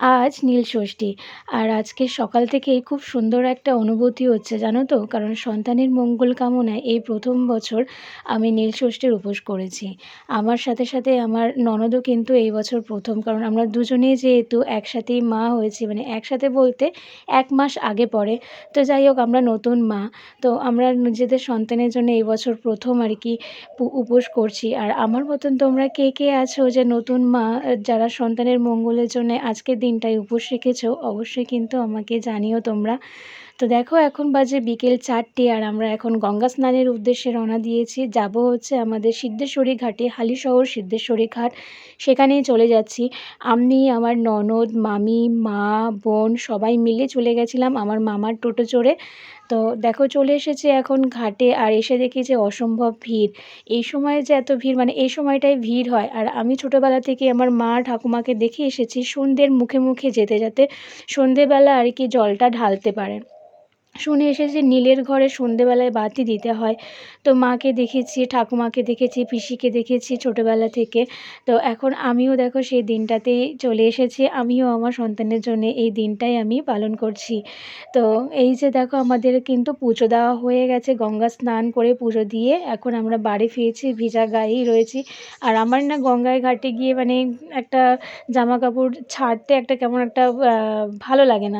আজ নীলষষ্ঠী। আর আজকে সকাল থেকেই খুব সুন্দর একটা অনুভূতি হচ্ছে জানো তো? কারণ সন্তানের মঙ্গল কামনায় এই ১ম বছর আমি নীলষষ্ঠীর উপোস করেছি। আমার সাথে, সাথে আমার ননদও কিন্তু এই বছর ১ম, কারণ আমরা দুজনেই যেহেতু একসাথেই মা হয়েছি, মানে একসাথে বলতে ১ মাস আগে পরে। তো যাই হোক, আমরা নতুন মা। তো আমরা নিজেদের সন্তানের জন্য এই বছর ১ম আর কি উপোস করছি। আর আমার মতন তোমরা কে, কে আছো যে নতুন মা, যারা সন্তানের মঙ্গলের জন্যে আজকের দিনটায় উপোস রেখেছো? অবশ্যই কিন্তু আমাকে জানিও তোমরা। তো দেখো, এখন বাজে বিকেল ৪টে আর আমরা এখন গঙ্গা স্নানের উদ্দেশ্যে রওনা দিয়েছি। যাব হচ্ছে আমাদের সিদ্ধেশ্বরী ঘাটে, হালিশহর সিদ্ধেশ্বরী ঘাট। সেখানেই চলে যাচ্ছি। আমি, আমার ননদ, মামি, মা, বোন সবাই মিলে চলে গেছিলাম আমার মামার টোটো চড়ে। তো দেখো, চলে এসেছি এখন ঘাটে, আর এসে দেখি যে অসম্ভব ভিড়। এই সময়ে যে এত ভিড়, মানে এই সময়টায় ভিড় হয়। আর আমি ছোটোবেলা থেকে আমার মা ঠাকুমাকে দেখে এসেছি সন্ধ্যের মুখে মুখে যেতে, যাতে সন্ধ্যেবেলা আর কি জলটা ঢালতে পারে। শুনে এসেছি নীলের ঘরে সন্ধ্যেবেলায় বাতি দিতে হয়। তো মাকে দেখেছি, ঠাকুমাকে দেখেছি, পিসিকে দেখেছি ছোটোবেলা থেকে। তো এখন আমিও দেখো সেই দিনটাতেই চলে এসেছি। আমিও আমার সন্তানের জন্যে এই দিনটাই আমি পালন করছি। তো এই যে দেখো, আমাদের কিন্তু পুজো দেওয়া হয়ে গেছে। গঙ্গা স্নান করে পুজো দিয়ে এখন আমরা বাড়ি ফিরেছি, ভিজা গায়েই রয়েছি। আর আমার না গঙ্গায় ঘাটে গিয়ে মানে একটা জামা কাপড় ছাড়তে একটা কেমন একটা ভালো লাগে না।